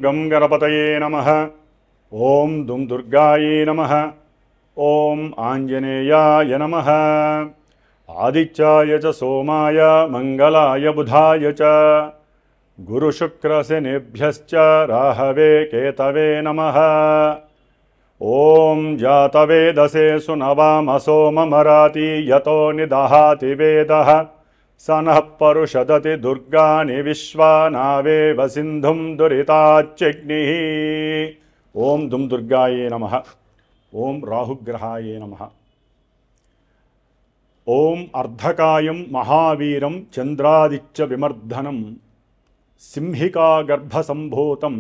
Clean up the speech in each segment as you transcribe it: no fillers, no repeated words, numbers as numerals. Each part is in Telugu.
गं गणपतये नमः। ओं दुं दुर्गायै नमः। ओं आञ्जनेयाय नमः। आदित्याय च सोमाय मंगलाय बुधाय च गुरुशुक्रशनिभ्यश्च राहवे केतवे नमः। ओं जातवेदसे सुनवामसो ममराति यतो निदहाति वेदः स नः परुषदति दुर्गानि विश्वानावेव सिन्धुं दुरिताच्चिग्निः। ओं दुं दुर्गायै नमः। ओं राहुग्रहाय नमः। ओं अर्धकायं महावीरं चंद्रादित्य विमर्दनं सिंहिका गर्भसंभूतं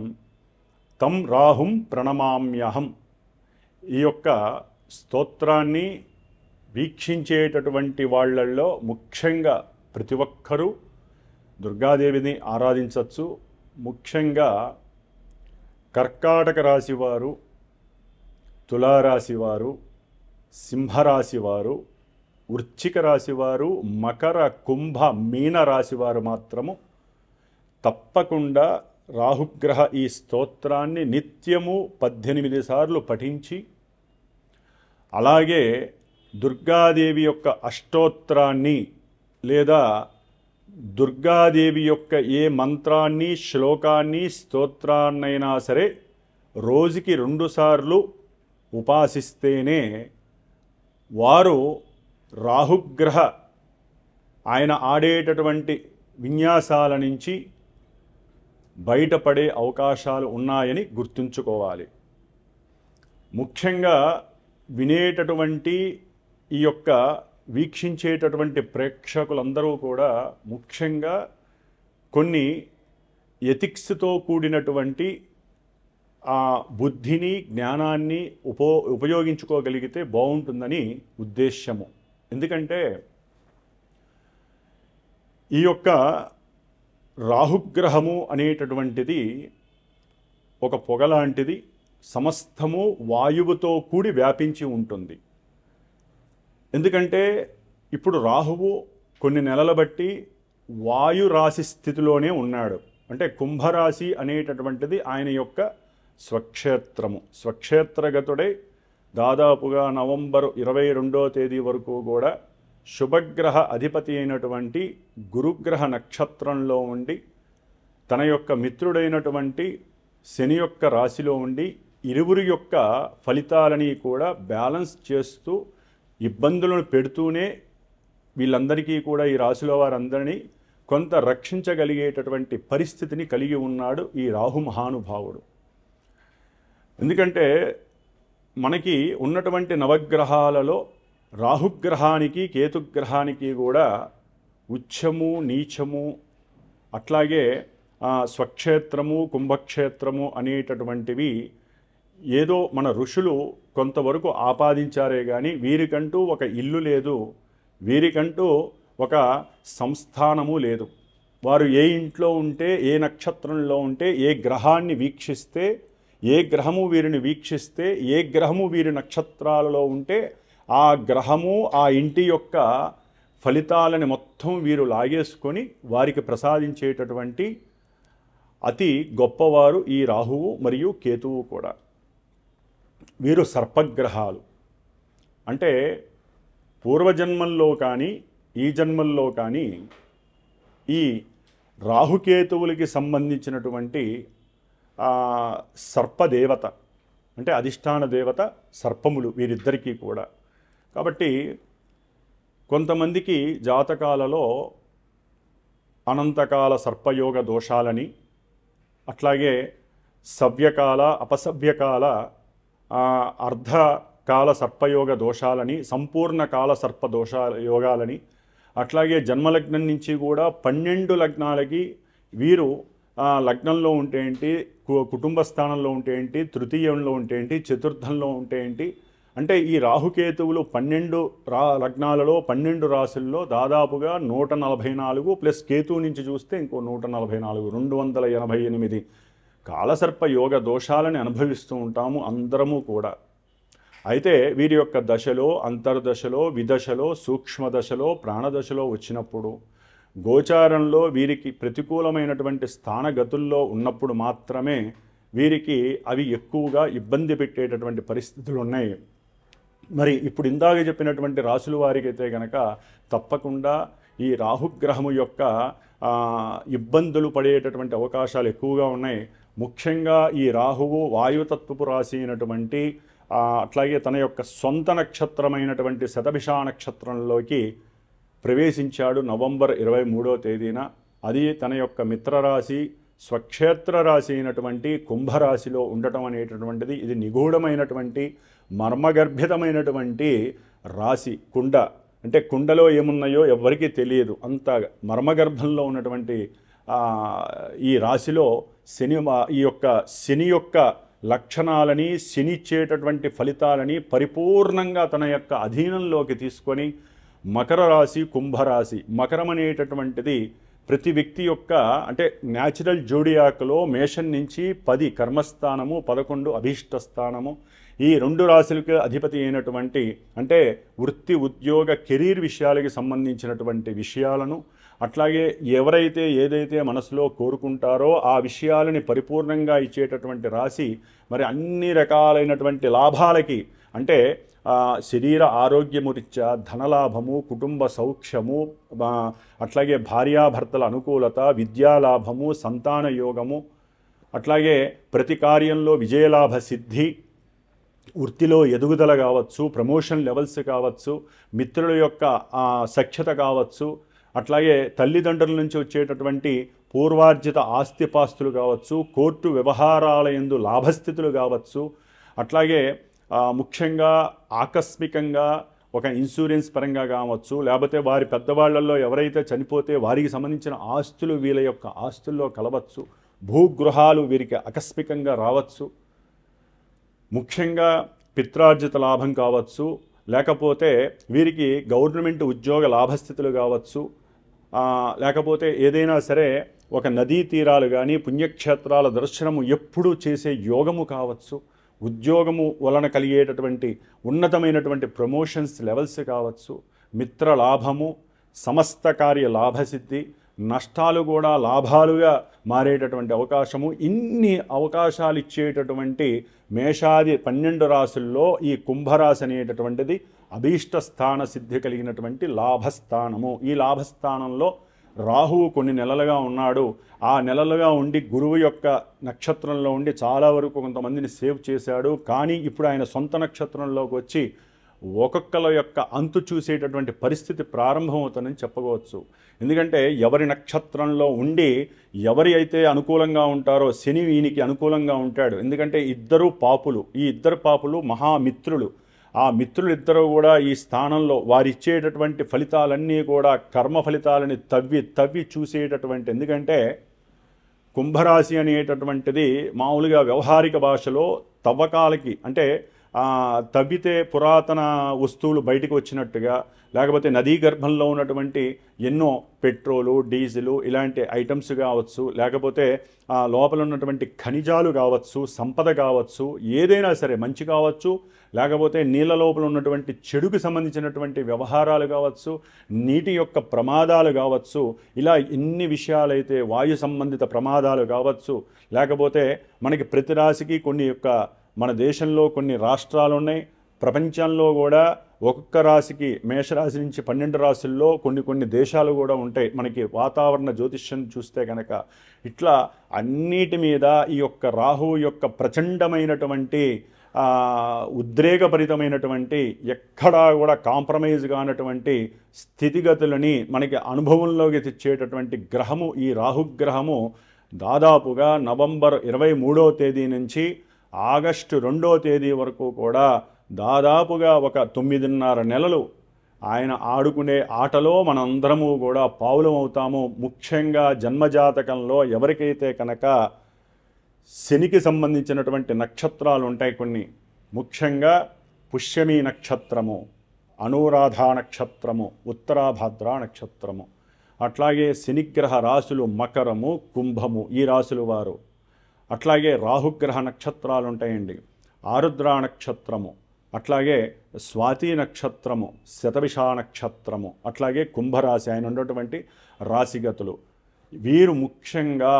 तं राहुं प्रणमाम्यहं। ఈ యొక్క స్తోత్రాన్ని వీక్షించేటటువంటి వాళ్ళల్లో ముఖ్యంగా ప్రతి ఒక్కరూ దుర్గాదేవిని ఆరాధించవచ్చు. ముఖ్యంగా కర్కాటక రాశివారు, తులారాశివారు, సింహరాశివారు, వృశ్చిక రాశివారు, మకర కుంభ మీన రాశివారు మాత్రము తప్పకుండా రాహుగ్రహ ఈ స్తోత్రాన్ని నిత్యము 18 సార్లు పఠించి, అలాగే దుర్గాదేవి యొక్క అష్టోత్తరాన్ని లేదా దుర్గాదేవి యొక్క ఏ మంత్రాన్ని, శ్లోకాన్ని, స్తోత్రాన్నైనా సరే రోజుకి 2 సార్లు ఉపాసిస్తేనే వారు రాహుగ్రహ ఆయన ఆడేటటువంటి విన్యాసాల నుంచి బయటపడే అవకాశాలు ఉన్నాయని గుర్తుంచుకోవాలి. ముఖ్యంగా వినేటటువంటి ఈ యొక్క వీక్షించేటటువంటి ప్రేక్షకులందరూ కూడా ముఖ్యంగా కొన్ని ఎథిక్స్తో కూడినటువంటి ఆ బుద్ధిని, జ్ఞానాన్ని ఉపయోగించుకోగలిగితే బాగుంటుందని ఉద్దేశ్యము. ఎందుకంటే ఈ యొక్క రాహుగ్రహము అనేటటువంటిది ఒక పొగ లాంటిది, సమస్తము వాయువుతో కూడి వ్యాపించి ఉంటుంది. ఎందుకంటే ఇప్పుడు రాహువు కొన్ని నెలల బట్టి వాయురాశి స్థితిలోనే ఉన్నాడు. అంటే కుంభరాశి అనేటటువంటిది ఆయన యొక్క స్వక్షేత్రము. స్వక్షేత్రగతుడై దాదాపుగా నవంబర్ 22వ తేదీ వరకు కూడా శుభగ్రహ అధిపతి అయినటువంటి గురుగ్రహ నక్షత్రంలో ఉండి తన యొక్క మిత్రుడైనటువంటి శని యొక్క రాశిలో ఉండి ఇరువురి యొక్క ఫలితాలని కూడా బ్యాలెన్స్ చేస్తూ ఇబ్బందులను పెడుతూనే వీళ్ళందరికీ కూడా, ఈ రాశిలో వారందరినీ కొంత రక్షించగలిగేటటువంటి పరిస్థితిని కలిగి ఉన్నాడు ఈ రాహు మహానుభావుడు. ఎందుకంటే మనకి ఉన్నటువంటి నవగ్రహాలలో రాహుగ్రహానికి, కేతుగ్రహానికి కూడా ఉచ్చము, నీచము, అట్లాగే స్వక్షేత్రము, కుంభక్షేత్రము అనేటటువంటివి ఏదో మన ఋషులు కొంతవరకు ఆపాదించారే కానీ వీరికంటూ ఒక ఇల్లు లేదు, వీరికంటూ ఒక సంస్థానము లేదు. వారు ఏ ఇంట్లో ఉంటే, ఏ నక్షత్రంలో ఉంటే, ఏ గ్రహాన్ని వీక్షిస్తే, ఏ గ్రహము వీరిని వీక్షిస్తే, ఏ గ్రహము వీరి నక్షత్రాలలో ఉంటే ఆ గ్రహము ఆ ఇంటి యొక్క ఫలితాలని మొత్తం వీరు లాగేసుకొని వారికి ప్రసాదించేటటువంటి అతి గొప్పవారు ఈ రాహువు మరియు కేతువు కూడా. వీరు సర్పగ్రహాలు. అంటే పూర్వజన్మల్లో కానీ ఈ జన్మల్లో కానీ ఈ రాహుకేతువులకి సంబంధించినటువంటి సర్పదేవత, అంటే అధిష్టాన దేవత సర్పములు వీరిద్దరికీ కూడా. కాబట్టి కొంతమందికి జాతకాలలో అనంతకాల సర్పయోగ దోషాలని, అట్లాగే సవ్యకాల, అపసవ్యకాల, అర్ధకాల సర్పయోగ దోషాలని, సంపూర్ణ కాల సర్ప యోగాలని, అట్లాగే జన్మలగ్నం నుంచి కూడా 12 లగ్నాలకి వీరు లగ్నంలో ఉంటే ఏంటి, కుటుంబ స్థానంలో ఉంటే ఏంటి, తృతీయంలో ఉంటే ఏంటి, చతుర్థంలో ఉంటే ఏంటి, అంటే ఈ రాహుకేతువులు 12 లగ్నాలలో 12 రాశుల్లో దాదాపుగా 144 ప్లస్ కేతువు నుంచి చూస్తే ఇంకో 144, 288 కాలసర్ప యోగ దోషాలని అనుభవిస్తూ ఉంటాము అందరము కూడా. అయితే వీరి యొక్క దశలో, అంతర్దశలో, విదశలో, సూక్ష్మదశలో, ప్రాణదశలో వచ్చినప్పుడు, గోచారంలో వీరికి ప్రతికూలమైనటువంటి స్థానగతుల్లో ఉన్నప్పుడు మాత్రమే వీరికి అవి ఎక్కువగా ఇబ్బంది పెట్టేటటువంటి పరిస్థితులు ఉన్నాయి. మరి ఇప్పుడు ఇందాక చెప్పినటువంటి రాసుల వారికైతే కనుక తప్పకుండా ఈ రాహుగ్రహము యొక్క ఇబ్బందులు పడేటటువంటి అవకాశాలు ఎక్కువగా ఉన్నాయి. ముఖ్యంగా ఈ రాహువు వాయుతత్వపు రాశి అయినటువంటి అట్లాగే తన యొక్క సొంత నక్షత్రమైనటువంటి శతభిష నక్షత్రంలోకి ప్రవేశించాడు నవంబర్ 23వ తేదీన. అది తన యొక్క మిత్రరాశి స్వక్షేత్ర రాశి అయినటువంటి కుంభరాశిలో ఉండటం అనేటటువంటిది ఇది నిగూఢమైనటువంటి మర్మగర్భితమైనటువంటి రాశి. కుండ అంటే కుండలో ఏమున్నాయో ఎవరికీ తెలియదు, అంత మర్మగర్భంలో ఉన్నటువంటి ఈ రాశిలో శని యొక్క లక్షణాలని, శని ఇచ్చేటటువంటి ఫలితాలని పరిపూర్ణంగా తన యొక్క అధీనంలోకి తీసుకొని మకర రాశి, కుంభరాశి. మకరం అనేటటువంటిది ప్రతి వ్యక్తి యొక్క అంటే న్యాచురల్ జోడియాక్లో మేషం నుంచి 10 కర్మస్థానము, 11 అభీష్ట స్థానము. ఈ 2 రాశులకు అధిపతి అయినటువంటి అంటే వృత్తి, ఉద్యోగ, కెరీర్ విషయాలకి సంబంధించినటువంటి విషయాలను, అట్లాగే ఎవరైతే ఏదైతే మనసులో కోరుకుంటారో ఆ విషయాలని పరిపూర్ణంగా ఇచ్చేటటువంటి రాశి. మరి అన్ని రకాలైనటువంటి లాభాలకి అంటే శరీర ఆరోగ్యము రీత్యా ధనలాభము, కుటుంబ సౌఖ్యము, అట్లాగే భార్యాభర్తల అనుకూలత, విద్యాలాభము, సంతాన యోగము, అట్లాగే ప్రతి కార్యంలో విజయలాభ సిద్ధి, వృత్తిలో ఎదుగుదల కావచ్చు, ప్రమోషన్ లెవెల్స్ కావచ్చు, మిత్రుల యొక్క సఖ్యత కావచ్చు, అట్లాగే తల్లిదండ్రుల నుంచి వచ్చేటటువంటి పూర్వార్జిత ఆస్తిపాస్తులు కావచ్చు, కోర్టు వ్యవహారాలయందు లాభస్థితులు కావచ్చు, అట్లాగే ముఖ్యంగా ఆకస్మికంగా ఒక ఇన్సూరెన్స్ పరంగా కావచ్చు, లేకపోతే వారి పెద్దవాళ్లలో ఎవరైతే చనిపోతే వారికి సంబంధించిన ఆస్తులు వీళ్ళ యొక్క ఆస్తుల్లో కలవచ్చు, భూగృహాలు వీరికి ఆకస్మికంగా రావచ్చు, ముఖ్యంగా పిత్రార్జిత లాభం కావచ్చు, లేకపోతే వీరికి గవర్నమెంట్ ఉద్యోగ లాభస్థితులు కావచ్చు, లేకపోతే ఏదైనా సరే ఒక నదీ తీరాలు కానీ పుణ్యక్షేత్రాల దర్శనము ఎప్పుడూ చేసే యోగము కావచ్చు, ఉద్యోగము వలన కలిగేటటువంటి ఉన్నతమైనటువంటి ప్రమోషన్స్ లెవెల్స్ కావచ్చు, మిత్ర లాభము, సమస్త కార్య లాభసిద్ధి, నష్టాలు కూడా లాభాలుగా మారేటటువంటి అవకాశము. ఇన్ని అవకాశాలు ఇచ్చేటటువంటి మేషాది 12 రాశుల్లో ఈ కుంభరాశి అనేటటువంటిది అభీష్ట స్థాన సిద్ధి కలిగినటువంటి లాభస్థానము. ఈ లాభస్థానంలో రాహువు కొన్ని నెలలుగా ఉన్నాడు. ఆ నెలలుగా ఉండి గురువు యొక్క నక్షత్రంలో ఉండి చాలా వరకు కొంతమందిని సేవ్ చేశాడు. కానీ ఇప్పుడు ఆయన సొంత నక్షత్రంలోకి వచ్చి ఒక్కొక్కల యొక్క అంతు చూసేటటువంటి పరిస్థితి ప్రారంభమవుతుందని చెప్పవచ్చు. ఎందుకంటే ఎవరి నక్షత్రంలో ఉండి ఎవరి అయితే అనుకూలంగా ఉంటారో శని ఈయనకి అనుకూలంగా ఉంటాడు. ఎందుకంటే ఇద్దరు పాపులు, ఈ ఇద్దరు పాపులు మహామిత్రులు. ఆ మిత్రులు ఇద్దరు కూడా ఈ స్థానంలో వారిచ్చేటటువంటి ఫలితాలన్నీ కూడా కర్మ ఫలితాలని తవ్వి చూసేటటువంటి. ఎందుకంటే కుంభరాశి అనేటటువంటిది మామూలుగా వ్యవహారిక భాషలో తవ్వకాలకి అంటే తవ్వితే పురాతన వస్తువులు బయటకు వచ్చినట్టుగా, లేకపోతే నదీ గర్భంలో ఉన్నటువంటి ఎన్నో పెట్రోలు, డీజిలు ఇలాంటి ఐటమ్స్ కావచ్చు, లేకపోతే లోపల ఉన్నటువంటి ఖనిజాలు కావచ్చు, సంపద కావచ్చు, ఏదైనా సరే మంచి కావచ్చు, లేకపోతే నీళ్ళ లోపల ఉన్నటువంటి చెడుకు సంబంధించినటువంటి వ్యవహారాలు కావచ్చు, నీటి యొక్క ప్రమాదాలు కావచ్చు, ఇలా ఎన్ని విషయాలైతే వాయు సంబంధిత ప్రమాదాలు కావచ్చు, లేకపోతే మనకి ప్రతి రాశికి కొన్ని యొక్క మన దేశంలో కొన్ని రాష్ట్రాలు ఉన్నాయి, ప్రపంచంలో కూడా ఒక్కొక్క రాశికి మేషరాశి నుంచి 12 రాశుల్లో కొన్ని దేశాలు కూడా ఉంటాయి. మనకి వాతావరణ జ్యోతిష్యం చూస్తే కనుక ఇట్లా అన్నిటి మీద ఈ యొక్క రాహువు యొక్క ప్రచండమైనటువంటి ఉద్రేకభరితమైనటువంటి ఎక్కడా కూడా కాంప్రమైజ్ కానటువంటి స్థితిగతులని మనకి అనుభవంలోకి తెచ్చేటటువంటి గ్రహము ఈ రాహుగ్రహము. దాదాపుగా నవంబర్ 23వ తేదీ నుంచి ఆగస్టు 2వ తేదీ వరకు కూడా దాదాపుగా ఒక 9.5 నెలలు ఆయన ఆడుకునే ఆటలో మనందరము కూడా పావులం అవుతాము. ముఖ్యంగా జన్మజాతకంలో ఎవరికైతే కనుక శనికి సంబంధించినటువంటి నక్షత్రాలు ఉంటాయి కొన్ని, ముఖ్యంగా పుష్యమి నక్షత్రము, అనురాధ నక్షత్రము, ఉత్తరాభాద్ర నక్షత్రము, అట్లాగే శనిగ్రహ రాశులు మకరము, కుంభము ఈ రాశులు వారు. అట్లాగే రాహుగ్రహ నక్షత్రాలు ఉంటాయండి, ఆరుద్ర నక్షత్రము, అట్లాగే స్వాతి నక్షత్రము, శతభిష నక్షత్రము, అట్లాగే కుంభరాశి ఆయన ఉన్నటువంటి రాశిగతులు. వీరు ముఖ్యంగా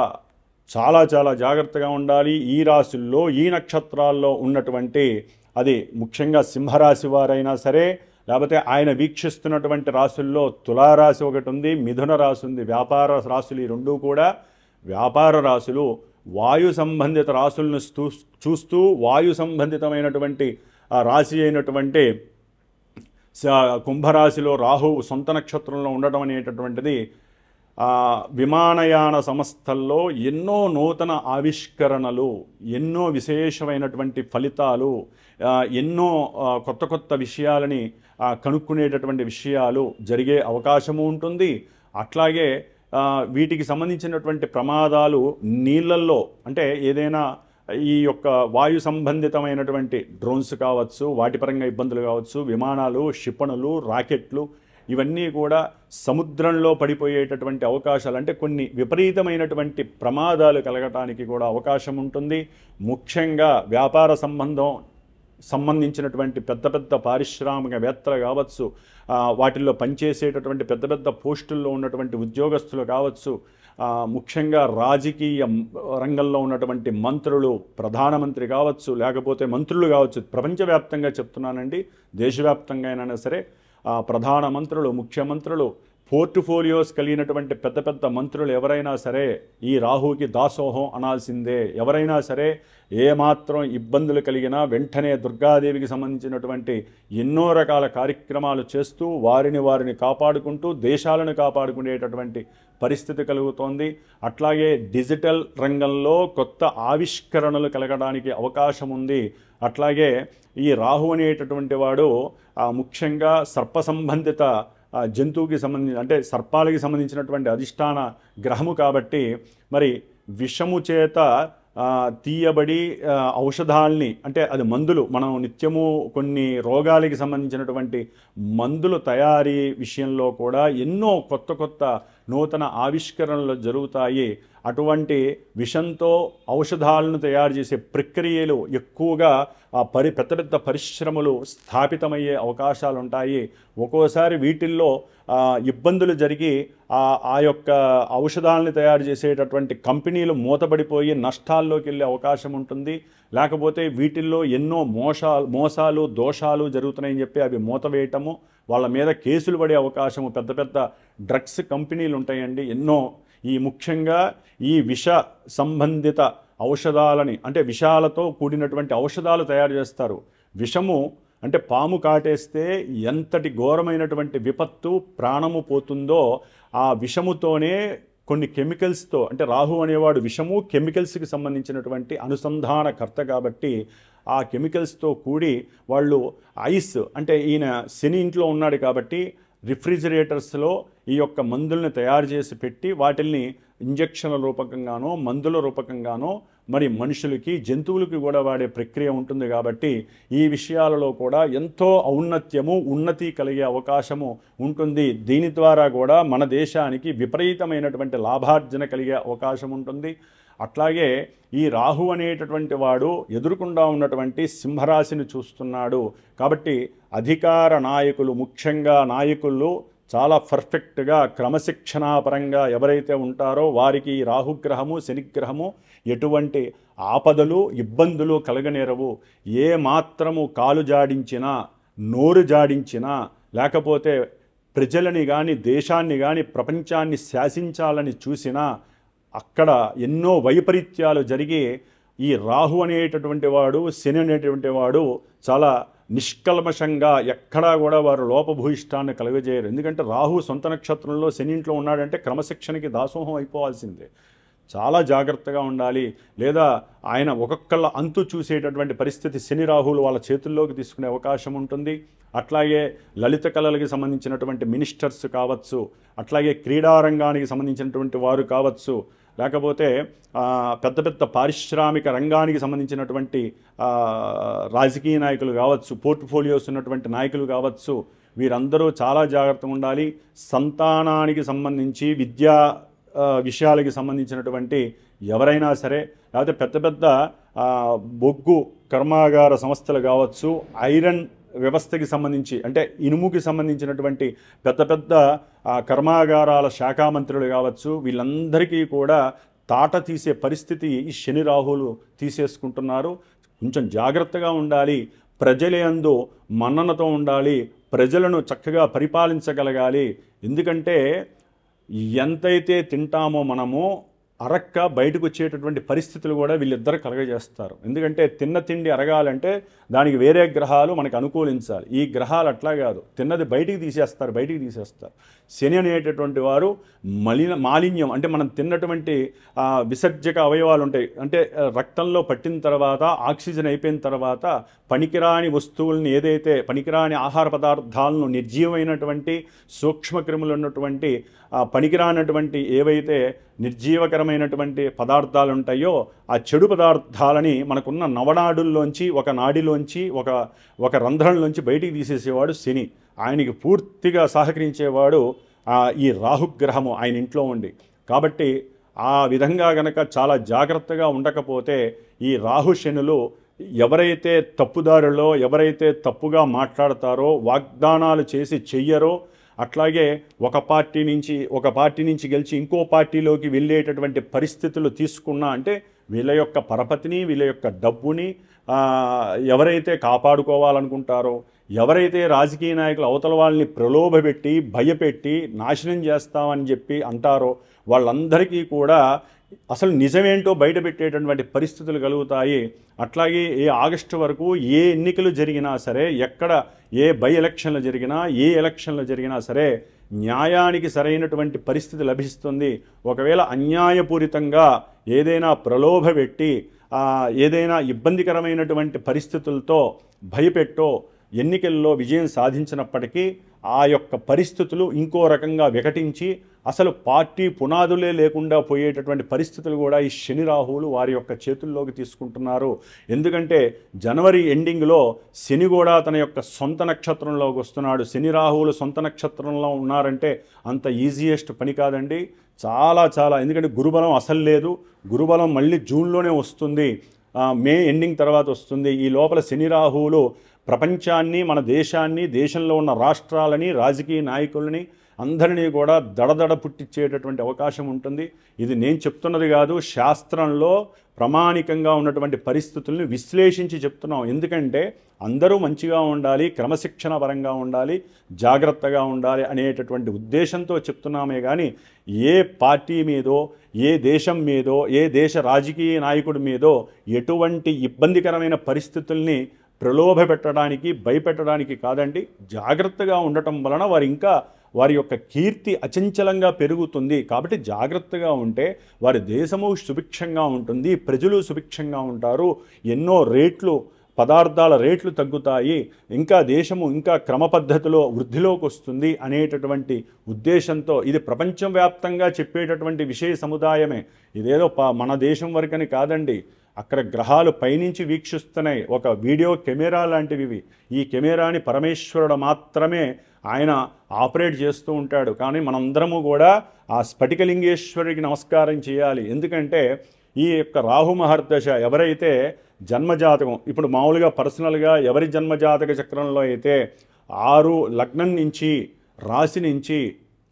చాలా చాలా జాగ్రత్తగా ఉండాలి. ఈ రాశుల్లో ఈ నక్షత్రాల్లో ఉన్నటువంటి అది ముఖ్యంగా సింహరాశి వారైనా సరే, లేకపోతే ఆయన వీక్షిస్తున్నటువంటి రాశుల్లో తులారాశి ఒకటి ఉంది, మిథున రాశి ఉంది. వ్యాపార రాశులు ఈ రెండూ కూడా వ్యాపార రాశులు. వాయు సంబంధిత రాశులను చూస్తూ వాయు సంబంధితమైనటువంటి ఆ రాశి అయినటువంటి కుంభరాశిలో రాహువు సొంత నక్షత్రంలో ఉండటం అనేటటువంటిది విమానయాన సంస్థల్లో ఎన్నో నూతన ఆవిష్కరణలు, ఎన్నో విశేషమైనటువంటి ఫలితాలు, ఎన్నో కొత్త కొత్త విషయాలని కనుక్కునేటటువంటి విషయాలు జరిగే అవకాశము ఉంటుంది. అట్లాగే వీటికి సంబంధించినటువంటి ప్రమాదాలు నీళ్ళల్లో, అంటే ఏదైనా ఈ యొక్క వాయు సంబంధితమైనటువంటి డ్రోన్స్ కావచ్చు, వాటి పరంగా ఇబ్బందులు కావచ్చు, విమానాలు, క్షిపణులు, రాకెట్లు, ఇవన్నీ కూడా సముద్రంలో పడిపోయేటటువంటి అవకాశాలు, అంటే కొన్ని విపరీతమైనటువంటి ప్రమాదాలు కలగటానికి కూడా అవకాశం ఉంటుంది. ముఖ్యంగా వ్యాపార సంబంధించినటువంటి పెద్ద పెద్ద పారిశ్రామికవేత్తలు కావచ్చు, వాటిల్లో పనిచేసేటటువంటి పెద్ద పెద్ద పోస్టుల్లో ఉన్నటువంటి ఉద్యోగస్తులు కావచ్చు, ముఖ్యంగా రాజకీయ రంగంలో ఉన్నటువంటి మంత్రులు, ప్రధానమంత్రి కావచ్చు, లేకపోతే మంత్రులు కావచ్చు, ప్రపంచవ్యాప్తంగా చెప్తున్నానండి, దేశవ్యాప్తంగా అయినా సరే ప్రధాన మంత్రులు, ముఖ్యమంత్రులు, పోర్ట్ఫోలియోస్ కలిగినటువంటి పెద్ద పెద్ద మంత్రులు ఎవరైనా సరే ఈ రాహుకి దాసోహం అనాల్సిందే. ఎవరైనా సరే ఏమాత్రం ఇబ్బందులు కలిగినా వెంటనే దుర్గాదేవికి సంబంధించినటువంటి ఎన్నో రకాల కార్యక్రమాలు చేస్తూ వారిని కాపాడుకుంటూ దేశాలను కాపాడుకునేటటువంటి పరిస్థితి కలుగుతోంది. అట్లాగే డిజిటల్ రంగంలో కొత్త ఆవిష్కరణలు కలగడానికి అవకాశం ఉంది. అట్లాగే ఈ రాహు అనేటటువంటి వాడు ముఖ్యంగా సర్ప సంబంధిత జంతువుకి సంబంధించి, అంటే సర్పాలకి సంబంధించినటువంటి అధిష్టాన గ్రహము కాబట్టి మరి విషము చేత తీయబడి ఔషధాల్ని, అంటే అది మందులు, మనం నిత్యము కొన్ని రోగాలకి సంబంధించినటువంటి మందుల తయారీ విషయంలో కూడా ఎన్నో కొత్త కొత్త నూతన ఆవిష్కరణలు జరుగుతాయి. అటువంటి విషంతో ఔషధాలను తయారు చేసే ప్రక్రియలు ఎక్కువగా పెద్ద పెద్ద పరిశ్రమలు స్థాపితమయ్యే అవకాశాలు ఉంటాయి. ఒక్కోసారి వీటిల్లో ఇబ్బందులు జరిగి ఆ యొక్క ఔషధాలను తయారు చేసేటటువంటి కంపెనీలు మూతపడిపోయి నష్టాల్లోకి వెళ్ళే అవకాశం ఉంటుంది. లేకపోతే వీటిల్లో ఎన్నో మోసాలు దోషాలు జరుగుతున్నాయని చెప్పి అవి మూతవేయటము, వాళ్ళ మీద కేసులు పడే అవకాశము, పెద్ద పెద్ద డ్రగ్స్ కంపెనీలు ఉంటాయండి ఎన్నో. ఈ ముఖ్యంగా ఈ విష సంబంధిత ఔషధాలని, అంటే విషాలతో కూడినటువంటి ఔషధాలు తయారు చేస్తారు. విషము అంటే పాము కాటేస్తే ఎంతటి ఘోరమైనటువంటి విపత్తు, ప్రాణము పోతుందో ఆ విషముతోనే కొన్ని కెమికల్స్తో, అంటే రాహు అనేవాడు విషము కెమికల్స్కి సంబంధించినటువంటి అనుసంధానకర్త కాబట్టి ఆ కెమికల్స్తో కూడి వాళ్ళు ఐస్, అంటే ఈయన శని ఇంట్లో ఉన్నాడు కాబట్టి రిఫ్రిజిరేటర్స్లో ఈ యొక్క మందుల్ని తయారు చేసి పెట్టి వాటిల్ని ఇంజక్షన్ల రూపకంగానో మందుల రూపకంగానో మరి మనుషులకి, జంతువులకి కూడా వాడే ప్రక్రియ ఉంటుంది. కాబట్టి ఈ విషయాలలో కూడా ఎంతో ఔన్నత్యము, ఉన్నతి కలిగే అవకాశము ఉంటుంది. దీని ద్వారా కూడా మన దేశానికి విపరీతమైనటువంటి లాభార్జన కలిగే అవకాశం ఉంటుంది. అట్లాగే ఈ రాహు అనేటటువంటి వాడు ఎదురుకుండా ఉన్నటువంటి సింహరాశిని చూస్తున్నాడు కాబట్టి అధికార నాయకులు, ముఖ్యంగా నాయకులు చాలా పర్ఫెక్ట్గా క్రమశిక్షణాపరంగా ఎవరైతే ఉంటారో వారికి రాహుగ్రహము, శనిగ్రహము ఎటువంటి ఆపదలు, ఇబ్బందులు కలగనేరవు. ఏ మాత్రము కాలు జాడించినా, నోరు జాడించినా, లేకపోతే ప్రజలని కానీ, దేశాన్ని కానీ, ప్రపంచాన్ని శాసించాలని చూసినా అక్కడ ఎన్నో వైపరీత్యాలు జరిగి ఈ రాహు అనేటటువంటి వాడు, శని అనేటువంటి వాడు చాలా నిష్కల్మషంగా ఎక్కడా కూడా వారు లోపభూయిష్టాన్ని కలుగజేయరు. ఎందుకంటే రాహు సొంత నక్షత్రంలో శని ఇంట్లో ఉన్నాడంటే క్రమశిక్షణకి దాసోహం అయిపోవాల్సిందే. చాలా జాగ్రత్తగా ఉండాలి. లేదా ఆయన ఒక్కొక్కళ్ళ అంతు చూసేటటువంటి పరిస్థితి శని రాహులు వాళ్ళ చేతుల్లోకి తీసుకునే అవకాశం ఉంటుంది. అట్లాగే లలిత కళలకి సంబంధించినటువంటి మినిస్టర్స్ కావచ్చు, అట్లాగే క్రీడారంగానికి సంబంధించినటువంటి వారు కావచ్చు, లేకపోతే పెద్ద పెద్ద పారిశ్రామిక రంగానికి సంబంధించినటువంటి రాజకీయ నాయకులు కావచ్చు, పోర్ట్ఫోలియోస్ ఉన్నటువంటి నాయకులు కావచ్చు, వీరందరూ చాలా జాగ్రత్తగా ఉండాలి. సంతానానికి సంబంధించి విద్యా విషయాలకి సంబంధించినటువంటి ఎవరైనా సరే, లేకపోతే పెద్ద పెద్ద బొగ్గు కర్మాగార సంస్థలు కావచ్చు, ఐరన్ వ్యవస్థకి సంబంధించి, అంటే ఇనుముకి సంబంధించినటువంటి పెద్ద పెద్ద కర్మాగారాల శాఖా మంత్రులు కావచ్చు, వీళ్ళందరికీ కూడా తాట తీసే పరిస్థితి ఈ శని రాహువులు తీసేసుకుంటున్నారు. కొంచెం జాగ్రత్తగా ఉండాలి, ప్రజలందు మన్ననతో ఉండాలి, ప్రజలను చక్కగా పరిపాలించగలగాలి. ఎందుకంటే ఎంతైతే తింటామో మనము అరక్క బయటకు వచ్చేటటువంటి పరిస్థితులు కూడా వీళ్ళిద్దరు కలగజేస్తారు. ఎందుకంటే తిన్న తిండి అరగాలంటే దానికి వేరే గ్రహాలు మనకు అనుకూలించాలి. ఈ గ్రహాలు అట్లా కాదు, తిన్నది బయటికి తీసేస్తారు. శని అనేటటువంటి వారు మాలిన్యం అంటే మనం తిన్నటువంటి విసర్జక అవయవాలు ఉంటాయి, అంటే రక్తంలో పట్టిన తర్వాత ఆక్సిజన్ అయిపోయిన తర్వాత పనికిరాని వస్తువులను, ఏదైతే పనికిరాని ఆహార పదార్థాలను, నిర్జీవమైనటువంటి సూక్ష్మక్రిములు ఉన్నటువంటి పనికిరానటువంటి ఏవైతే నిర్జీవకరమైనటువంటి పదార్థాలు ఉంటాయో ఆ చెడు పదార్థాలని మనకున్న నవనాడుల్లోంచి, ఒక నాడిలోంచి, ఒక రంధ్రంలోంచి బయటికి తీసేసేవాడు శని. ఆయనకి పూర్తిగా సహకరించేవాడు ఈ రాహుగ్రహము ఆయన ఇంట్లో ఉండి. కాబట్టి ఆ విధంగా గనక చాలా జాగ్రత్తగా ఉండకపోతే ఈ రాహు శనులు ఎవరైతే తప్పుదారులో, ఎవరైతే తప్పుగా మాట్లాడతారో, వాగ్దానాలు చేసి చెయ్యరో, అట్లాగే ఒక పార్టీ నుంచి గెలిచి ఇంకో పార్టీలోకి వెళ్ళేటటువంటి పరిస్థితులు తీసుకున్నా అంటే వీళ్ళ యొక్క పరపతిని, వీళ్ళ యొక్క డబ్బుని ఎవరైతే కాపాడుకోవాలనుకుంటారో, ఎవరైతే రాజకీయ నాయకులు అవతల వాళ్ళని ప్రలోభపెట్టి, భయపెట్టి నాశనం చేస్తామని చెప్పి అంటారో వాళ్ళందరికీ కూడా అసలు నిజమేంటో బయటపెట్టేటటువంటి పరిస్థితులు కలుగుతాయి. అట్లాగే ఈ ఆగస్టు వరకు ఏ ఎన్నికలు జరిగినా సరే, ఎక్కడ ఏ బై ఎలక్షన్లు జరిగినా, ఏ ఎలక్షన్లు జరిగినా సరే న్యాయానికి సరైనటువంటి పరిస్థితి లభిస్తుంది. ఒకవేళ అన్యాయపూరితంగా ఏదైనా ప్రలోభపెట్టి ఏదైనా ఇబ్బందికరమైనటువంటి పరిస్థితులతో భయపెట్టో ఎన్నికల్లో విజయం సాధించినప్పటికీ ఆ యొక్క పరిస్థితులు ఇంకో రకంగా వికటించి అసలు పార్టీ పునాదులే లేకుండా పోయేటటువంటి పరిస్థితులు కూడా ఈ శని రాహువులు వారి యొక్క చేతుల్లోకి తీసుకుంటున్నారు. ఎందుకంటే జనవరి ఎండింగ్లో శని కూడా తన యొక్క సొంత నక్షత్రంలోకి వస్తున్నాడు. శని రాహువులు సొంత నక్షత్రంలో ఉన్నారంటే అంత ఈజియెస్ట్ పని కాదండి, చాలా. ఎందుకంటే గురుబలం అసలు లేదు, గురుబలం మళ్ళీ జూన్లోనే వస్తుంది, మే ఎండింగ్ తర్వాత వస్తుంది. ఈ లోపల శని రాహువులు ప్రపంచాన్ని, మన దేశాన్ని, దేశంలో ఉన్న రాష్ట్రాలని, రాజకీయ నాయకులని అందరినీ కూడా దడదడ పుట్టించేటటువంటి అవకాశం ఉంటుంది. ఇది నేను చెప్తున్నది కాదు, శాస్త్రంలో ప్రామాణికంగా ఉన్నటువంటి పరిస్థితుల్ని విశ్లేషించి చెప్తున్నాం. ఎందుకంటే అందరూ మంచిగా ఉండాలి, క్రమశిక్షణ పరంగా ఉండాలి, జాగ్రత్తగా ఉండాలి అనేటటువంటి ఉద్దేశంతో చెప్తున్నామే కానీ ఏ పార్టీ మీదో, ఏ దేశం మీదో, ఏ దేశ రాజకీయ నాయకుడి మీదో ఎటువంటి ఇబ్బందికరమైన పరిస్థితుల్ని ప్రలోభ పెట్టడానికి, భయపెట్టడానికి కాదండి. జాగ్రత్తగా ఉండటం వలన వారి యొక్క కీర్తి అచంచలంగా పెరుగుతుంది. కాబట్టి జాగ్రత్తగా ఉంటే వారి దేశము సుభిక్షంగా ఉంటుంది, ప్రజలు సుభిక్షంగా ఉంటారు, ఎన్నో పదార్థాల రేట్లు తగ్గుతాయి, ఇంకా దేశము ఇంకా క్రమ పద్ధతిలో వృద్ధిలోకి వస్తుంది అనేటటువంటి ఉద్దేశంతో ఇది ప్రపంచవ్యాప్తంగా చెప్పేటటువంటి విషయ సముదాయమే. ఇదేదో మన దేశం వరకని కాదండి, అక్కడ గ్రహాలు పైనుంచి వీక్షిస్తున్నాయి. ఒక వీడియో కెమెరా లాంటివి. ఈ కెమెరాని పరమేశ్వరుడు మాత్రమే ఆయన ఆపరేట్ చేస్తూ ఉంటాడు. కానీ మనందరము కూడా ఆ స్ఫటికలింగేశ్వరుడికి నమస్కారం చేయాలి. ఎందుకంటే ఈ యొక్క రాహు మహర్దశ ఎవరైతే జన్మజాతకం, ఇప్పుడు మామూలుగా పర్సనల్గా ఎవరి జన్మజాతక చక్రంలో అయితే 6 లగ్నం నుంచి, రాశి నుంచి,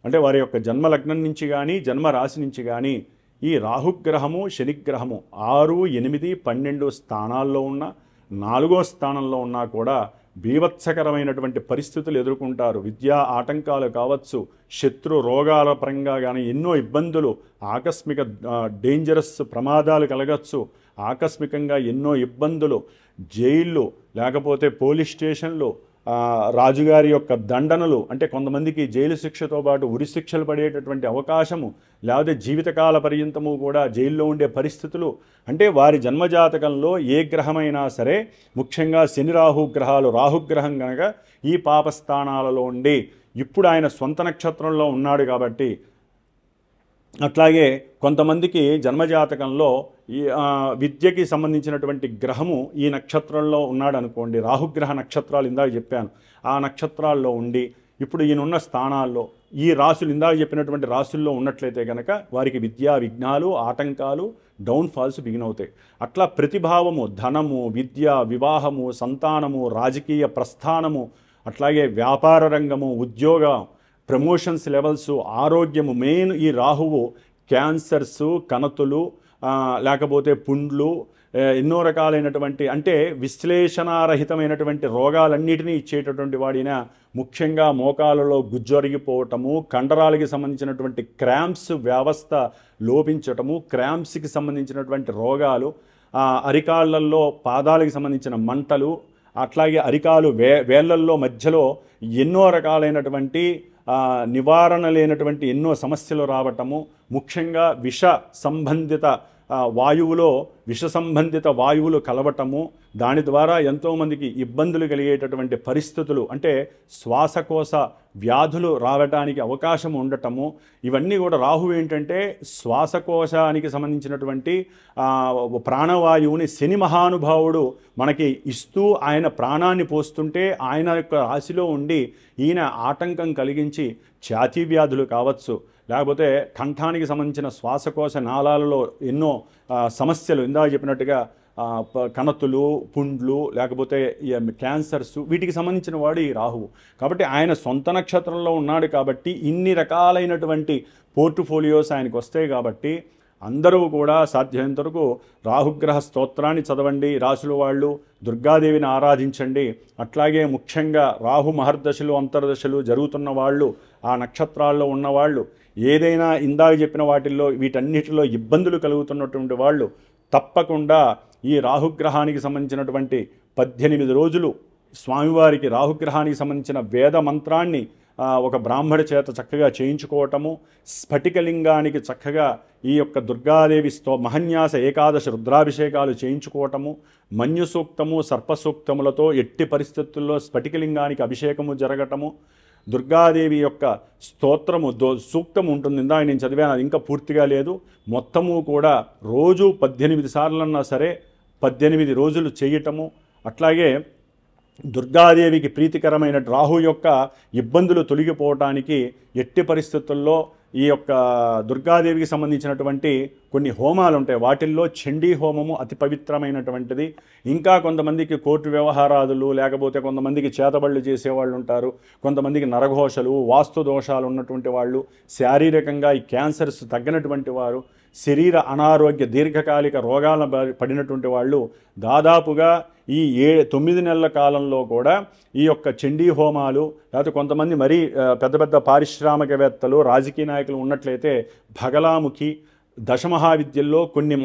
అంటే వారి యొక్క జన్మ లగ్నం నుంచి కానీ జన్మ రాశి నుంచి కానీ ఈ రాహుగ్రహము, శనిగ్రహము 6, 8, 12 స్థానాల్లో ఉన్న, 4వ స్థానంలో ఉన్నా కూడా బీభత్సకరమైనటువంటి పరిస్థితులు ఎదుర్కొంటారు. విద్యా ఆటంకాలు కావచ్చు, శత్రు రోగాల పరంగా కానీ ఎన్నో ఇబ్బందులు, ఆకస్మిక డేంజరస్ ప్రమాదాలు కలగచ్చు, ఆకస్మికంగా ఎన్నో ఇబ్బందులు, జైళ్ళు, లేకపోతే పోలీస్ స్టేషన్లు, రాజుగారి యొక్క దండనలు, అంటే కొంతమందికి జైలు శిక్షతో పాటు ఉరి శిక్షలు పడేటటువంటి అవకాశము, లేకపోతే జీవితకాల పర్యంతము కూడా జైల్లో ఉండే పరిస్థితులు. అంటే వారి జన్మజాతకంలో ఏ గ్రహమైనా సరే, ముఖ్యంగా శని రాహు గ్రహాలు, రాహుగ్రహం కనుక ఈ పాపస్థానాలలో ఉండి ఇప్పుడు ఆయన సొంత నక్షత్రంలో ఉన్నాడు కాబట్టి, అట్లాగే కొంతమందికి జన్మజాతకంలో ఈ విద్యకి సంబంధించినటువంటి గ్రహము ఈ నక్షత్రంలో ఉన్నాడు అనుకోండి, రాహుగ్రహ నక్షత్రాలు ఇందాక చెప్పాను, ఆ నక్షత్రాల్లో ఉండి ఇప్పుడు ఈయనున్న స్థానాల్లో ఈ రాశులు ఇందాక చెప్పినటువంటి రాశుల్లో ఉన్నట్లయితే కనుక వారికి విద్యా విఘ్నాలు, ఆటంకాలు, డౌన్ఫాల్స్ బిగినవుతాయి. అట్లా ప్రతిభావము, ధనము, విద్య, వివాహము, సంతానము, రాజకీయ ప్రస్థానము, అట్లాగే వ్యాపార రంగము, ఉద్యోగ ప్రమోషన్స్ లెవెల్స్, ఆరోగ్యము, మెయిన్ ఈ రాహువు క్యాన్సర్స్, కణతులు, లేకపోతే పుండ్లు, ఎన్నో రకాలైనటువంటి అంటే విశ్లేషణారహితమైనటువంటి రోగాలన్నిటినీ ఇచ్చేటటువంటి వాడిన ముఖ్యంగా మోకాలలో గుజ్జొరిగిపోవటము, కండరాలకి సంబంధించినటువంటి క్రాంప్స్ వ్యవస్థ లోపించటము, క్రాంప్స్కి సంబంధించినటువంటి రోగాలు, అరికాళ్ళల్లో పాదాలకు సంబంధించిన మంటలు, అట్లాగే అరికాలు వేళ్ళల్లో మధ్యలో ఎన్నో రకాలైనటువంటి నివారణ లేనటువంటి ఎన్నో సమస్యలు రావటము, ముఖ్యంగా విష సంబంధిత వాయువులు కలవటము, దాని ద్వారా ఎంతోమందికి ఇబ్బందులు కలిగేటటువంటి పరిస్థితులు అంటే శ్వాసకోశ వ్యాధులు రావడానికి అవకాశం ఉండటము, ఇవన్నీ కూడా రాహు ఏంటంటే శ్వాసకోశానికి సంబంధించినటువంటి ప్రాణవాయువుని శని మహానుభావుడు మనకి ఇస్తూ ఆయన ప్రాణాన్ని పోస్తుంటే ఆయన యొక్క రాశిలో ఉండి ఈయన ఆటంకం కలిగించి ఛాతీ వ్యాధులు కావచ్చు, లేకపోతే కంఠానికి సంబంధించిన శ్వాసకోశ నాళాలలో ఎన్నో సమస్యలు ఇందాక చెప్పినట్టుగా కణతులు, పుండ్లు, లేకపోతే క్యాన్సర్స్, వీటికి సంబంధించిన వాడు ఈ రాహువు. కాబట్టి ఆయన సొంత నక్షత్రంలో ఉన్నాడు కాబట్టి ఇన్ని రకాలైనటువంటి పోర్ట్ఫోలియోస్ ఆయనకు వస్తాయి. కాబట్టి అందరూ కూడా సాధ్యమైనంత వరకు రాహుగ్రహ స్తోత్రాన్ని చదవండి, రాశుల వాళ్ళు దుర్గాదేవిని ఆరాధించండి. అట్లాగే ముఖ్యంగా రాహు మహర్దశలు, అంతర్దశలు జరుగుతున్న వాళ్ళు, ఆ నక్షత్రాల్లో ఉన్నవాళ్ళు, ఏదైనా ఇందాక చెప్పిన వాటిల్లో వీటన్నిటిలో ఇబ్బందులు కలుగుతున్నటువంటి వాళ్ళు తప్పకుండా ఈ రాహుగ్రహానికి సంబంధించినటువంటి 18 రోజులు స్వామివారికి రాహుగ్రహానికి సంబంధించిన వేద మంత్రాన్ని ఒక బ్రాహ్మడి చేత చక్కగా చేయించుకోవటము, స్ఫటికలింగానికి చక్కగా ఈ యొక్క దుర్గాదేవి మహన్యాస ఏకాదశి రుద్రాభిషేకాలు చేయించుకోవటము, మన్యు సూక్తము, సర్పసూక్తములతో ఎట్టి పరిస్థితుల్లో స్ఫటికలింగానికి అభిషేకము జరగటము, దుర్గాదేవి యొక్క స్తోత్రము సూక్తం ఉంటుంది, ఇందాక నేను చదివాను, అది ఇంకా పూర్తిగా లేదు. మొత్తము కూడా రోజు 18 సార్లన్నా సరే 18 రోజులు చేయటము. అట్లాగే దుర్గాదేవికి ప్రీతికరమైన రాహు యొక్క ఇబ్బందులు తొలగిపోవటానికి ఎట్టి పరిస్థితుల్లో ఈ యొక్క దుర్గాదేవికి సంబంధించినటువంటి కొన్ని హోమాలు ఉంటాయి, వాటిల్లో చండీ హోమము అతి పవిత్రమైనటువంటిది. ఇంకా కొంతమందికి కోర్టు వ్యవహారాదులు, లేకపోతే కొంతమందికి చేతబళ్ళు చేసేవాళ్ళు ఉంటారు, కొంతమందికి నరఘోషలు, వాస్తు దోషాలు ఉన్నటువంటి వాళ్ళు, శారీరకంగా ఈ క్యాన్సర్స్ తగ్గినటువంటి వారు, శరీర అనారోగ్య దీర్ఘకాలిక రోగాల పడినటువంటి వాళ్ళు దాదాపుగా ఈ 9 నెలల కాలంలో కూడా ఈ యొక్క చండీ హోమాలు, లేకపోతే కొంతమంది మరీ పెద్ద పెద్ద పారిశ్రామికవేత్తలు, రాజకీయ నాయకులు ఉన్నట్లయితే భగలాముఖి, దశమహావిద్యల్లో కొన్ని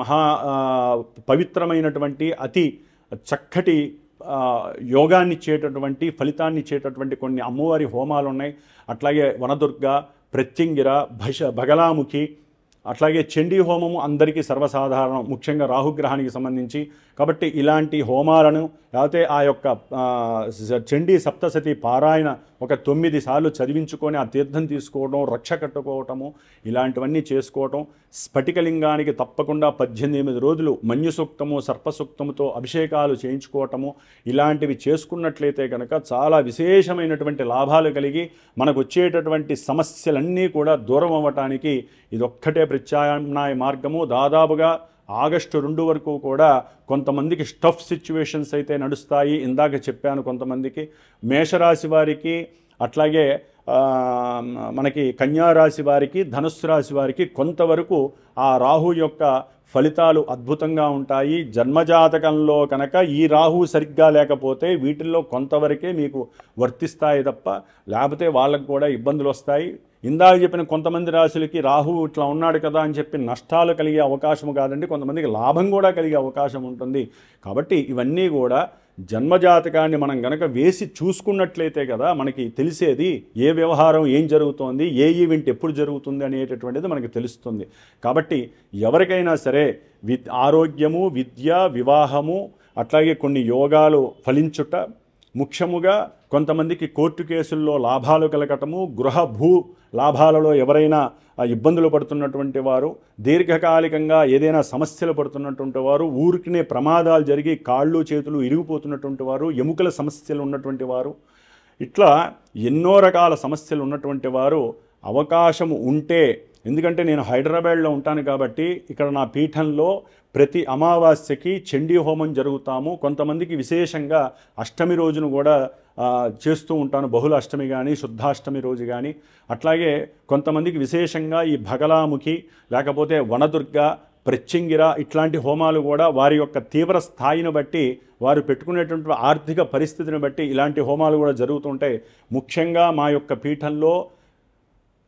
పవిత్రమైనటువంటి అతి చక్కటి యోగాన్ని ఇచ్చేటటువంటి ఫలితాన్ని ఇచ్చేటటువంటి కొన్ని అమ్మవారి హోమాలు ఉన్నాయి. అట్లాగే వనదుర్గ, ప్రత్యంగిర, భగలాముఖి, అట్లాగే చండీ హోమము అందరికీ సర్వసాధారణం, ముఖ్యంగా రాహుగ్రహానికి సంబంధించి. కాబట్టి ఇలాంటి హోమాలను, లేకపోతే ఆ యొక్క చండీ సప్తసతి పారాయణ ఒక 9 సార్లు చదివించుకొని ఆ తీర్థం తీసుకోవడం, రక్ష కట్టుకోవటము, ఇలాంటివన్నీ చేసుకోవటం. స్ఫటికలింగానికి తప్పకుండా 18 రోజులు మన్యుసూక్తము, సర్పసూక్తముతో అభిషేకాలు చేయించుకోవటము, ఇలాంటివి చేసుకున్నట్లయితే కనుక చాలా విశేషమైనటువంటి లాభాలు కలిగి మనకు వచ్చేటటువంటి సమస్యలన్నీ కూడా దూరం అవ్వటానికి ఇదొక్కటే ప్రత్యామ్నాయ మార్గము. దాదాపుగా ఆగస్టు 2 వరకు కూడా కొంతమందికి స్టఫ్ సిచ్యువేషన్స్ అయితే నడుస్తాయి, ఇందాక చెప్పాను. కొంతమందికి మేషరాశి వారికి, అట్లాగే మనకి కన్యారాశి వారికి, ధనుస్సు రాశి వారికి కొంతవరకు ఆ రాహు యొక్క ఫలితాలు అద్భుతంగా ఉంటాయి. జన్మజాతకంలో కనుక ఈ రాహు సరిగ్గా లేకపోతే వీటిల్లో కొంతవరకే మీకు వర్తిస్తాయి తప్ప, లేకపోతే వాళ్ళకు కూడా ఇబ్బందులు వస్తాయి. ఇందాక చెప్పిన కొంతమంది రాశులకి రాహు ఇట్లా ఉన్నాడు కదా అని చెప్పి నష్టాలు కలిగే అవకాశం కాదండి, కొంతమందికి లాభం కూడా కలిగే అవకాశం ఉంటుంది. కాబట్టి ఇవన్నీ కూడా జన్మజాతకాన్ని మనం గనక వేసి చూసుకున్నట్లయితే కదా మనకి తెలిసేది, ఏ వ్యవహారం ఏం జరుగుతోంది, ఏ ఈవెంట్ ఎప్పుడు జరుగుతుంది అనేటటువంటిది మనకి తెలుస్తుంది. కాబట్టి ఎవరికైనా సరే ఆరోగ్యము, విద్య, వివాహము, అట్లాగే కొన్ని యోగాలు ఫలించుట, ముఖ్యముగా కొంతమందికి కోర్టు కేసుల్లో లాభాలు కలగటము, గృహ భూ లాభాలలో ఎవరైనా ఇబ్బందులు పడుతున్నటువంటి వారు, దీర్ఘకాలికంగా ఏదైనా సమస్యలు పడుతున్నటువంటి వారు, ఊరికినే ప్రమాదాలు జరిగి కాళ్ళు చేతులు ఇరిగిపోతున్నటువంటి వారు, ఎముకల సమస్యలు ఉన్నటువంటి వారు, ఇట్లా ఎన్నో రకాల సమస్యలు ఉన్నటువంటి వారు అవకాశము ఉంటే ఎందుకంటే నేను హైదరాబాద్లో ఉంటాను కాబట్టి ఇక్కడ నా పీఠంలో ప్రతి అమావాస్యకి చండీ హోమం జరుగుతాము. కొంతమందికి విశేషంగా అష్టమి రోజును కూడా చేస్తూ ఉంటాను, బహుళ అష్టమి కానీ శుద్ధాష్టమి రోజు కానీ. అట్లాగే కొంతమందికి విశేషంగా ఈ భగలాముఖి లేకపోతే వనదుర్గ ప్రత్యంగిర ఇట్లాంటి హోమాలు కూడా వారి యొక్క తీవ్ర స్థాయిని బట్టి వారు పెట్టుకునేటువంటి ఆర్థిక పరిస్థితిని బట్టి ఇలాంటి హోమాలు కూడా జరుగుతుంటాయి. ముఖ్యంగా మా యొక్క పీఠంలో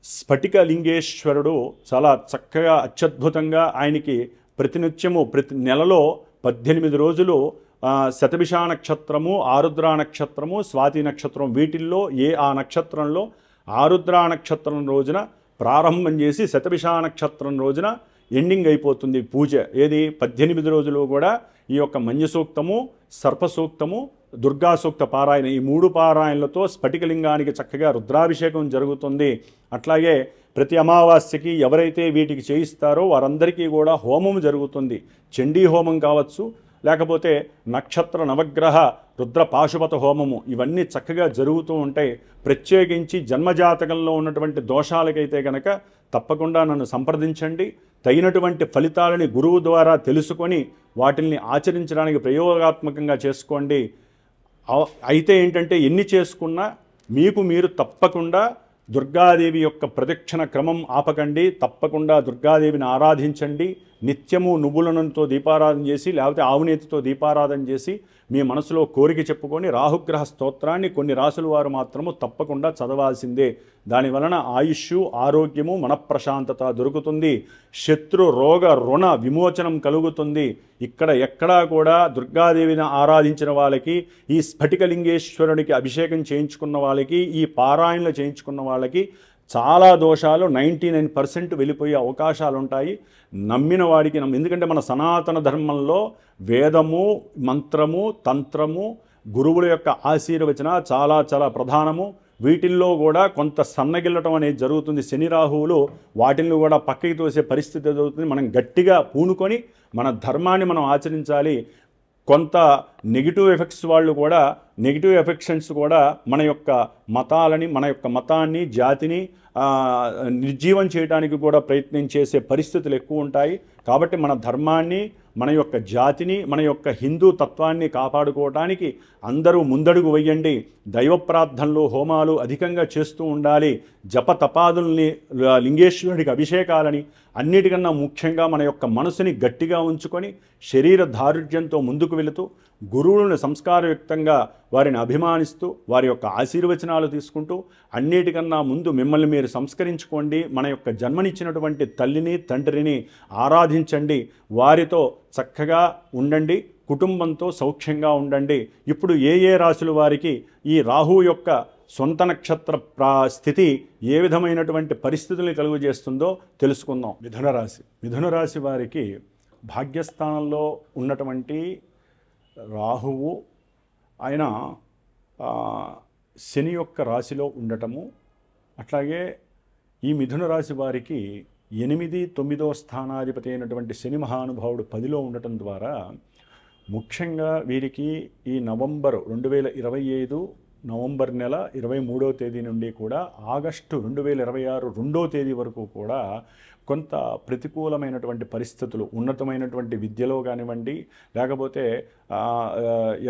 స్ఫటిక లింగేశ్వరుడు చాలా చక్కగా అత్యద్భుతంగా ఆయనకి ప్రతినిత్యము ప్రతి నెలలో 18 రోజులు శతభిషా నక్షత్రము, ఆరుద్ర నక్షత్రము, స్వాతి నక్షత్రం వీటిల్లో ఆ నక్షత్రంలో ఆరుద్ర నక్షత్రం రోజున ప్రారంభం చేసి శతభిషా నక్షత్రం రోజున ఎండింగ్ అయిపోతుంది పూజ. ఏది 18 రోజులు కూడా ఈ యొక్క మంజ సూక్తము, సర్ప సూక్తము, దుర్గా సూక్త పారాయణ ఈ 3 పారాయణలతో స్ఫటికలింగానికి చక్కగా రుద్రాభిషేకం జరుగుతుంది. అట్లాగే ప్రతి అమావాస్యకి ఎవరైతే వీటికి చేయిస్తారో వారందరికీ కూడా హోమం జరుగుతుంది. చండీ హోమం కావచ్చు, లేకపోతే నక్షత్ర నవగ్రహ రుద్ర పాశుపత హోమము, ఇవన్నీ చక్కగా జరుగుతూ ఉంటాయి. ప్రత్యేకించి జన్మజాతకంలో ఉన్నటువంటి దోషాలకైతే కనుక తప్పకుండా నన్ను సంప్రదించండి. తగినటువంటి ఫలితాలని గురువు ద్వారా తెలుసుకొని వాటిని ఆచరించడానికి ప్రయోగాత్మకంగా చేసుకోండి. అయితే ఏంటంటే ఎన్ని చేసుకున్నా మీకు మీరు తప్పకుండా దుర్గాదేవి యొక్క ప్రదక్షిణ క్రమం ఆపకండి. తప్పకుండా దుర్గాదేవిని ఆరాధించండి. నిత్యము నువ్వుల నూనెతో దీపారాధన చేసి లేకపోతే ఆవునేతితో దీపారాధన చేసి మీ మనసులో కోరిక చెప్పుకొని రాహుగ్రహ స్తోత్రాన్ని కొన్ని రాసుల వారు మాత్రము తప్పకుండా చదవాల్సిందే. దానివలన ఆయుష్, ఆరోగ్యము, మనఃప్రశాంతత దొరుకుతుంది. శత్రు రోగ రుణ విమోచనం కలుగుతుంది. ఎక్కడా కూడా దుర్గాదేవిని ఆరాధించిన వాళ్ళకి, ఈ స్ఫటికలింగేశ్వరునికి అభిషేకం చేయించుకున్న వాళ్ళకి, ఈ పారాయణలు చేయించుకున్న వాళ్ళకి చాలా దోషాలు 99% వెళ్ళిపోయే అవకాశాలు ఉంటాయి. నమ్మిన వాడికి ఎందుకంటే మన సనాతన ధర్మంలో వేదము, మంత్రము, తంత్రము, గురువుల యొక్క ఆశీర్వచన చాలా చాలా ప్రధానము. వీటిల్లో కూడా కొంత సన్నగిల్లటం అనేది జరుగుతుంది. శని రాహువులు వాటిని కూడా పక్కకి తోసే పరిస్థితి జరుగుతుంది. మనం గట్టిగా పూనుకొని మన ధర్మాన్ని మనం ఆచరించాలి. కొంత నెగిటివ్ ఎఫెక్ట్స్ వాళ్ళు కూడా నెగిటివ్ ఎఫెక్షన్స్ కూడా మన యొక్క మతాలని, మన యొక్క మతాన్ని, జాతిని నిర్జీవం చేయడానికి కూడా ప్రయత్నం చేసే పరిస్థితులు ఎక్కువ ఉంటాయి. కాబట్టి మన ధర్మాన్ని, మన యొక్క జాతిని, మన యొక్క హిందూ తత్వాన్ని కాపాడుకోవడానికి అందరూ ముందడుగు వేయండి. దైవ ప్రార్థనలు, హోమాలు అధికంగా చేస్తూ ఉండాలి. జప తపాదుల్ని, లింగేశ్వరుడికి అభిషేకాలని, అన్నిటికన్నా ముఖ్యంగా మన యొక్క మనసుని గట్టిగా ఉంచుకొని శరీర దారుఢ్యంతో ముందుకు వెళుతూ గురువులను సంస్కారయుక్తంగా వారిని అభిమానిస్తూ వారి యొక్క ఆశీర్వచనాలు తీసుకుంటూ అన్నిటికన్నా ముందు మిమ్మల్ని మీరు సంస్కరించుకోండి. మన యొక్క జన్మనిచ్చినటువంటి తల్లిని, తండ్రిని ఆరాధించండి. వారితో చక్కగా ఉండండి. కుటుంబంతో సౌఖ్యంగా ఉండండి. ఇప్పుడు ఏ రాశుల వారికి ఈ రాహు యొక్క సొంత నక్షత్ర స్థితి ఏ విధమైనటువంటి పరిస్థితుల్ని కలుగజేస్తుందో తెలుసుకుందాం. మిథున రాశి వారికి భాగ్యస్థానంలో ఉన్నటువంటి రాహువు ఆయన శని యొక్క రాశిలో ఉండటము, అట్లాగే ఈ మిథున రాశి వారికి 8, 9వ స్థానాధిపతి అయినటువంటి శని మహానుభావుడు 10లో ఉండటం ద్వారా ముఖ్యంగా వీరికి ఈ నవంబర్ 2025 నవంబర్ నెల 23వ తేదీ నుండి కూడా ఆగస్టు 2026 2వ తేదీ వరకు కూడా కొంత ప్రతికూలమైనటువంటి పరిస్థితులు, ఉన్నతమైనటువంటి విద్యలో కానివ్వండి, లేకపోతే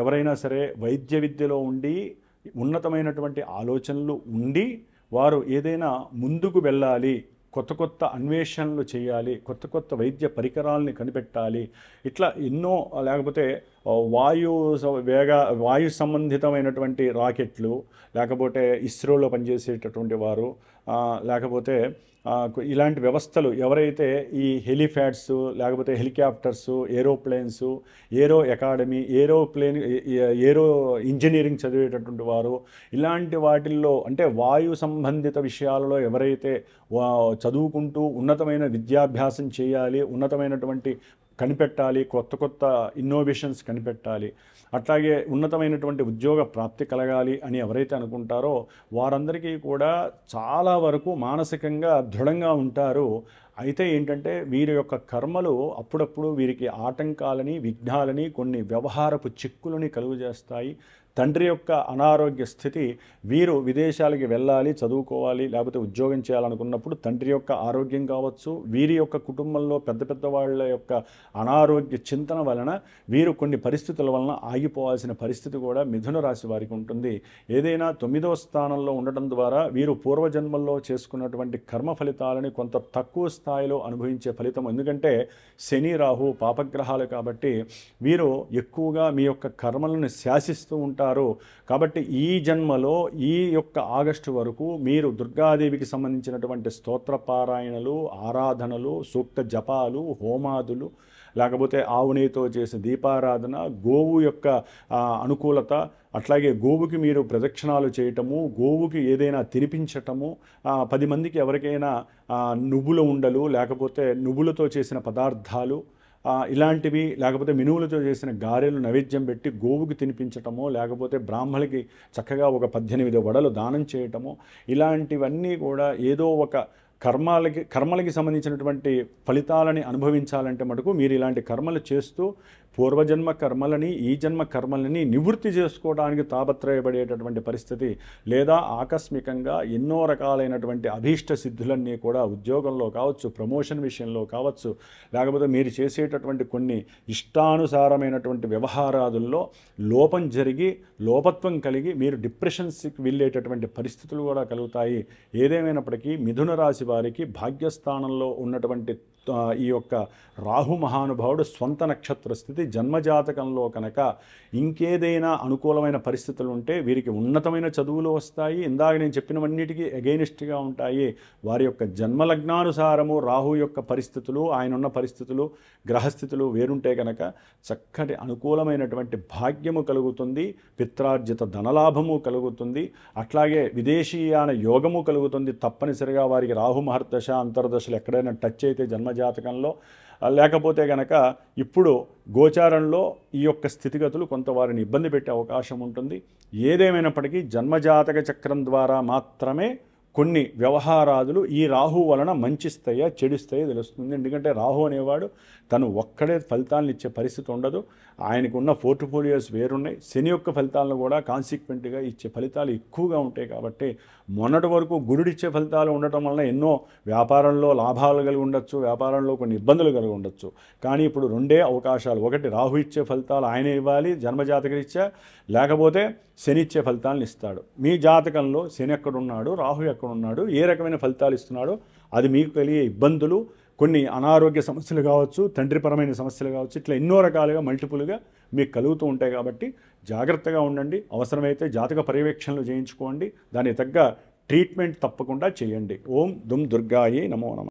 ఎవరైనా సరే వైద్య విద్యలో ఉండి ఉన్నతమైనటువంటి ఆలోచనలు ఉండి వారు ఏదైనా ముందుకు వెళ్ళాలి, కొత్త అన్వేషణలు చేయాలి, కొత్త వైద్య పరికరాలని కనిపెట్టాలి, ఇట్లా ఎన్నో, లేకపోతే వాయు సంబంధితమైనటువంటి రాకెట్లు, లేకపోతే ఇస్రోలో పనిచేసేటటువంటి వారు, లేకపోతే ఇలాంటి వ్యవస్థలు ఎవరైతే ఈ హెలిఫ్యాడ్స్, లేకపోతే హెలికాప్టర్స్, ఏరోప్లేన్స్, ఏరో అకాడమీ, ఏరో ఇంజనీరింగ్ చదివేటటువంటి వారు, ఇలాంటి వాటిల్లో అంటే వాయు సంబంధిత విషయాలలో ఎవరైతే చదువుకుంటూ ఉన్నతమైన విద్యాభ్యాసం చేయాలి, ఉన్నతమైనటువంటి కనిపెట్టాలి, కొత్త ఇన్నోవేషన్స్ కనిపెట్టాలి, అట్లాగే ఉన్నతమైనటువంటి ఉద్యోగ ప్రాప్తి కలగాలి అని ఎవరైతే అనుకుంటారో వారందరికీ కూడా చాలా వరకు మానసికంగా దృఢంగా ఉంటారు. అయితే ఏంటంటే వీరి యొక్క కర్మలు అప్పుడప్పుడు వీరికి ఆటంకాలని, విఘ్నాలని, కొన్ని వ్యవహారపు చిక్కులని కలుగజేస్తాయి. తండ్రి యొక్క అనారోగ్య స్థితి, వీరు విదేశాలకి వెళ్ళాలి, చదువుకోవాలి, లేకపోతే ఉద్యోగం చేయాలనుకున్నప్పుడు తండ్రి యొక్క ఆరోగ్యం కావచ్చు, వీరి యొక్క కుటుంబంలో పెద్ద పెద్ద వాళ్ళ యొక్క అనారోగ్య చింతన వలన వీరు కొన్ని పరిస్థితుల వలన ఆగిపోవాల్సిన పరిస్థితి కూడా మిథున రాశి వారికి ఉంటుంది. ఏదైనా 9వ స్థానంలో ఉండటం ద్వారా వీరు పూర్వజన్మల్లో చేసుకున్నటువంటి కర్మ ఫలితాలని కొంత తక్కువ స్థాయిలో అనుభవించే ఫలితం. ఎందుకంటే శని, రాహు పాపగ్రహాలు కాబట్టి వీరు ఎక్కువగా మీ యొక్క కర్మలను శాసిస్తూ ఉంటారు. కాబట్టి ఈ జన్మలో ఈ యొక్క ఆగస్టు వరకు మీరు దుర్గాదేవికి సంబంధించినటువంటి స్తోత్ర పారాయణలు, ఆరాధనలు, సూక్త జపాలు, హోమాదులు, లేకపోతే ఆవు నెయ్యితో చేసే దీపారాధన, గోవు యొక్క అనుకూలత, అట్లాగే గోవుకి మీరు ప్రదక్షిణాలు చేయటము, గోవుకి ఏదైనా తినిపించటము, 10 మందికి ఎవరికైనా నువ్వుల ఉండలు, లేకపోతే నువ్వులతో చేసిన పదార్థాలు ఇలాంటివి, లేకపోతే మినువులతో చేసిన గారెలు నైవేద్యం పెట్టి గోవుకి తినిపించటమో, లేకపోతే బ్రాహ్మణులకి చక్కగా ఒక 18 వడలు దానం చేయటము, ఇలాంటివన్నీ కూడా ఏదో ఒక కర్మలకి సంబంధించినటువంటి ఫలితాలని అనుభవించాలంటే మటుకు మీరు ఇలాంటి కర్మలు చేస్తూ పూర్వజన్మ కర్మలని, ఈ జన్మ కర్మలని నివృత్తి చేసుకోవడానికి తాపత్రయపడేటటువంటి పరిస్థితి, లేదా ఆకస్మికంగా ఎన్నో రకాలైనటువంటి అభీష్ట సిద్ధులన్నీ కూడా ఉద్యోగంలో కావచ్చు, ప్రమోషన్ విషయంలో కావచ్చు, లేకపోతే మీరు చేసేటటువంటి కొన్ని ఇష్టానుసారమైనటువంటి వ్యవహారాదుల్లో లోపం జరిగి, లోపత్వం కలిగి మీరు డిప్రెషన్స్కి వెళ్ళేటటువంటి పరిస్థితులు కూడా కలుగుతాయి. ఏదేమైనప్పటికీ మిథున రాశి వారికి భాగ్యస్థానంలో ఉన్నటువంటి ఈ యొక్క రాహు మహానుభావుడు స్వంత నక్షత్ర స్థితి జన్మజాతకంలో కనుక ఇంకేదైనా అనుకూలమైన పరిస్థితులు ఉంటే వీరికి ఉన్నతమైన చదువులు వస్తాయి. ఇందాక నేను చెప్పినవన్నిటికీ ఎగైనిస్ట్గా ఉంటాయి. వారి యొక్క జన్మలగ్నానుసారము రాహు యొక్క పరిస్థితులు, ఆయన ఉన్న పరిస్థితులు, గ్రహస్థితులు వేరుంటే కనుక చక్కటి అనుకూలమైనటువంటి భాగ్యము కలుగుతుంది, పిత్రార్జిత ధనలాభము కలుగుతుంది, అట్లాగే విదేశీయాన యోగము కలుగుతుంది. తప్పనిసరిగా వారికి రాహు మహర్దశ అంతర్దశలు ఎక్కడైనా టచ్ అయితే జన్మజాతకంలో, లేకపోతే కనుక ఇప్పుడు గోచారంలో ఈ యొక్క స్థితిగతులు కొంత వారిని ఇబ్బంది పెట్టే అవకాశం ఉంటుంది. ఏదేమైనప్పటికీ జన్మజాతక చక్రం ద్వారా మాత్రమే కొన్ని వ్యవహారాదులు ఈ రాహు వలన మంచిస్తాయా చెడుస్తాయో తెలుస్తుంది. ఎందుకంటే రాహు అనేవాడు తను ఒక్కడే ఫలితాలను ఇచ్చే పరిస్థితి ఉండదు. ఆయనకు ఉన్న పోర్ట్ఫోలియోస్ వేరున్నాయి. శని యొక్క ఫలితాలను కూడా కాన్సిక్వెంట్గా ఇచ్చే ఫలితాలు ఎక్కువగా ఉంటాయి. కాబట్టి మొన్నటి వరకు గురుడిచ్చే ఫలితాలు ఉండటం వలన ఎన్నో వ్యాపారంలో లాభాలు కలిగి ఉండొచ్చు, వ్యాపారంలో కొన్ని ఇబ్బందులు కలిగి ఉండొచ్చు. కానీ ఇప్పుడు రెండే అవకాశాలు, ఒకటి రాహు ఇచ్చే ఫలితాలు ఆయన ఇవ్వాలి జన్మజాతకరీత్యా, లేకపోతే శని ఇచ్చే ఫలితాలను ఇస్తాడు. మీ జాతకంలో శని ఎక్కడున్నాడు, రాహు ఎక్కడున్నాడు, ఏ రకమైన ఫలితాలు ఇస్తున్నాడో అది మీకు కలిగే ఇబ్బందులు, కొన్ని అనారోగ్య సమస్యలు కావచ్చు, తండ్రిపరమైన సమస్యలు కావచ్చు, ఇట్లా ఎన్నో రకాలుగా మల్టిపుల్గా మీకు కలుగుతూ ఉంటాయి. కాబట్టి జాగ్రత్తగా ఉండండి. అవసరమైతే జాతక పర్యవేక్షణలు చేయించుకోండి. దానికి తగ్గ ట్రీట్మెంట్ తప్పకుండా చేయండి. ఓం దుమ్ దుర్గాయే నమో నమః.